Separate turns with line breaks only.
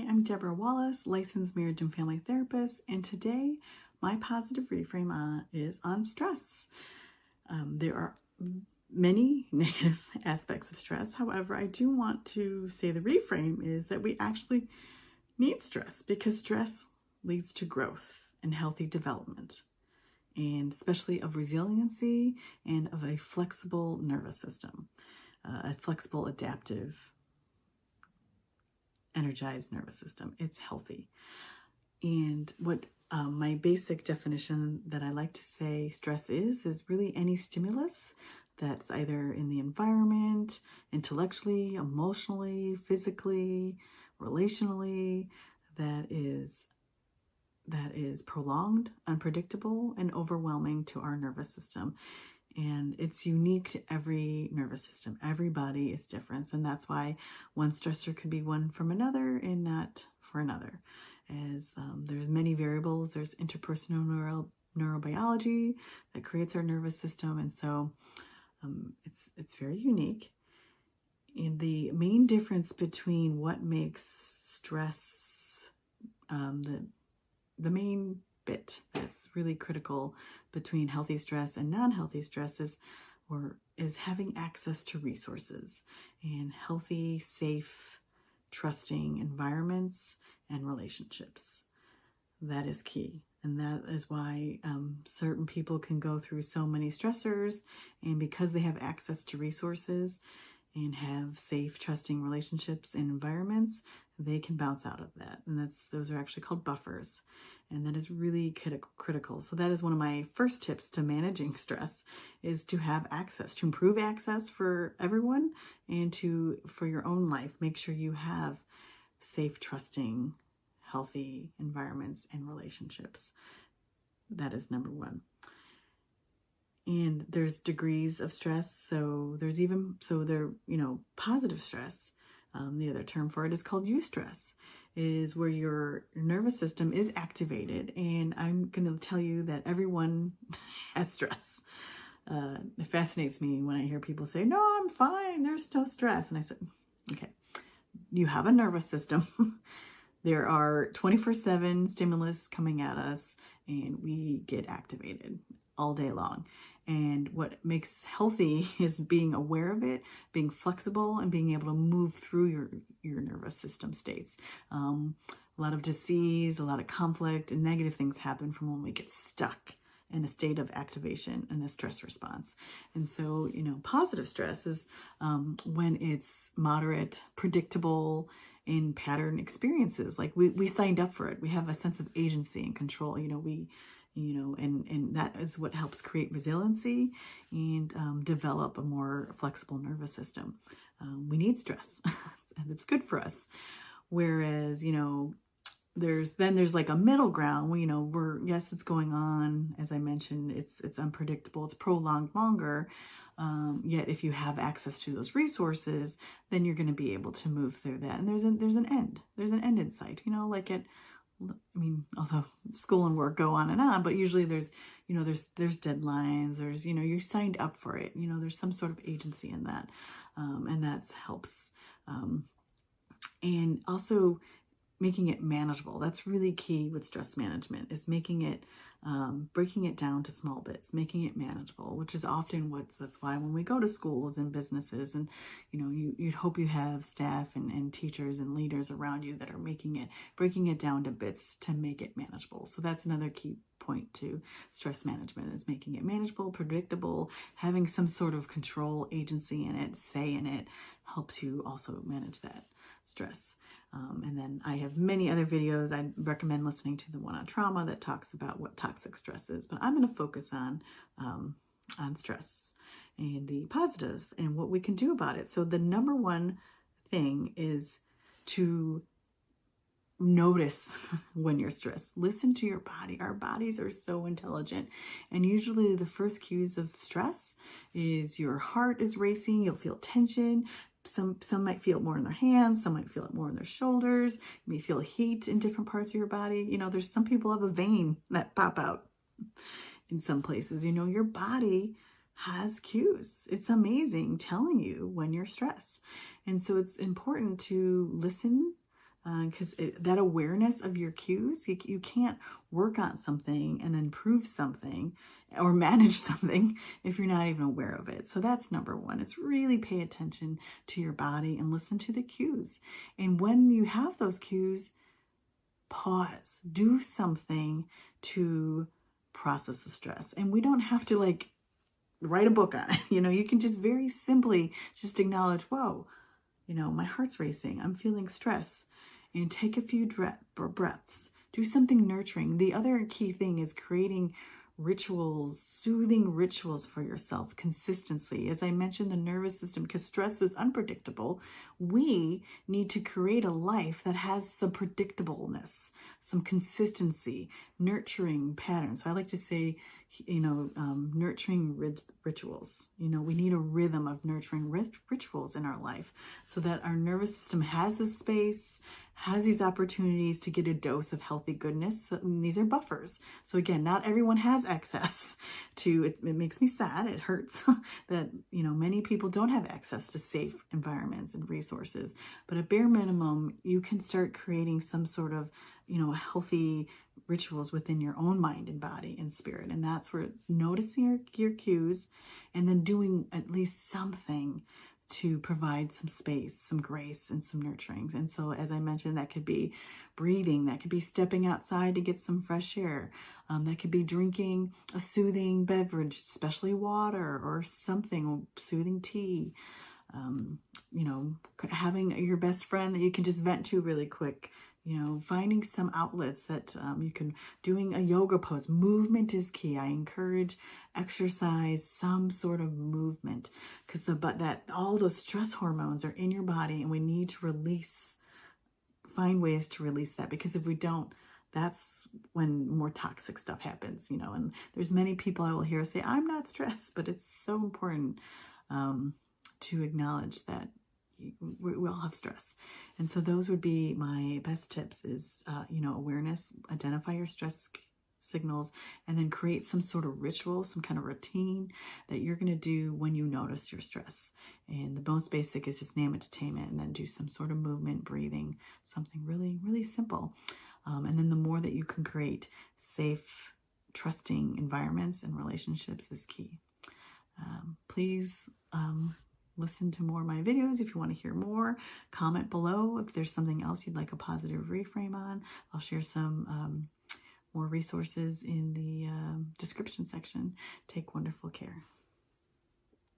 I'm Debra Wallace, licensed marriage and family therapist, and today my positive reframe is on stress. There are many negative aspects of stress. However, I do want to say the reframe is that we actually need stress because stress leads to growth and healthy development, and especially of resiliency and of a flexible nervous system, a flexible, adaptive, energized nervous system. It's healthy. And what my basic definition that I like to say stress is really any stimulus that's either in the environment, intellectually, emotionally, physically, relationally, that is prolonged, unpredictable, and overwhelming to our nervous system. And it's unique to every nervous system. Every body is different. And that's why one stressor could be one from another and not for another. As there's many variables, there's interpersonal neurobiology that creates our nervous system. And so it's very unique. And the main difference between what makes stress, the main bit that's really critical between healthy stress and non-healthy stress is having access to resources and healthy, safe, trusting environments and relationships. That is key. And that is why certain people can go through so many stressors, and because they have access to resources and have safe, trusting relationships and environments, they can bounce out of that. And those are actually called buffers. And that is really critical. So that is one of my first tips to managing stress, is to have access, to improve access for everyone and for your own life. Make sure you have safe, trusting, healthy environments and relationships. That is number one. And there's degrees of stress. So positive stress. The other term for it is called eustress, is where your nervous system is activated. And I'm going to tell you that everyone has stress. It fascinates me when I hear people say, no, I'm fine, there's no stress. And I said, okay, you have a nervous system. There are 24/7 stimulus coming at us, and we get activated all day long. And what makes healthy is being aware of it, being flexible, and being able to move through your nervous system states. A lot of disease, a lot of conflict, and negative things happen from when we get stuck in a state of activation and a stress response. And so, positive stress is when it's moderate, predictable, in pattern experiences. Like we signed up for it. We have a sense of agency and control. And that is what helps create resiliency and develop a more flexible nervous system. We need stress, and it's good for us. Whereas, there's like a middle ground. Yes, it's going on. As I mentioned, it's unpredictable. It's prolonged longer. Yet if you have access to those resources, then you're going to be able to move through that. And there's an end. There's an end in sight. Although school and work go on and on, but usually there's deadlines. There's you signed up for it. There's some sort of agency in that, and that helps. And also making it manageable. That's really key with stress management, is making it, breaking it down to small bits, making it manageable, which is often that's why when we go to schools and businesses and, you'd hope you have staff and teachers and leaders around you that are breaking it down to bits to make it manageable. So that's another key point to stress management, is making it manageable, predictable, having some sort of control, agency in it, say in it, helps you also manage that stress. And then I have many other videos. I recommend listening to the one on trauma that talks about what toxic stress is, but I'm going to focus on stress and the positive and what we can do about it. So the number one thing is to notice when you're stressed. Listen to your body. Our bodies are so intelligent. And usually the first cues of stress is your heart is racing. You'll feel tension. Some might feel it more in their hands. Some might feel it more in their shoulders. You may feel heat in different parts of your body. There's some people have a vein that pop out in some places. Your body has cues. It's amazing telling you when you're stressed. And so it's important to listen because that awareness of your cues, you can't work on something and improve something or manage something if you're not even aware of it. So that's number one, is really pay attention to your body and listen to the cues. And when you have those cues, pause, do something to process the stress. And we don't have to like write a book on it. You can just very simply just acknowledge, whoa, my heart's racing. I'm feeling stress. And take a few breaths. Do something nurturing. The other key thing is creating rituals, soothing rituals for yourself, consistency. As I mentioned, the nervous system, because stress is unpredictable, we need to create a life that has some predictableness, some consistency, nurturing patterns. So I like to say, nurturing rituals. We need a rhythm of nurturing rituals in our life so that our nervous system has this space, has these opportunities to get a dose of healthy goodness. So, these are buffers. So again, not everyone has access to it. It makes me sad. It hurts that, many people don't have access to safe environments and resources. But at bare minimum, you can start creating some sort of, healthy rituals within your own mind and body and spirit. And that's where noticing your cues and then doing at least something to provide some space, some grace, and some nurturing. And so, as I mentioned, that could be breathing, that could be stepping outside to get some fresh air, that could be drinking a soothing beverage, especially water or something, soothing tea, having your best friend that you can just vent to really quick. Finding some outlets that you can, doing a yoga pose. Movement is key. I encourage exercise, some sort of movement, because all those stress hormones are in your body, and we need to find ways to release that, because if we don't, that's when more toxic stuff happens, and there's many people I will hear say, I'm not stressed, but it's so important to acknowledge that we all have stress. And so those would be my best tips is, awareness, identify your stress signals, and then create some sort of ritual, some kind of routine that you're going to do when you notice your stress. And the most basic is just name it to tame it, and then do some sort of movement, breathing, something really, really simple. And then the more that you can create safe, trusting environments and relationships is key. Please, listen to more of my videos. If you want to hear more, comment below. If there's something else you'd like a positive reframe on, I'll share some more resources in the description section. Take wonderful care.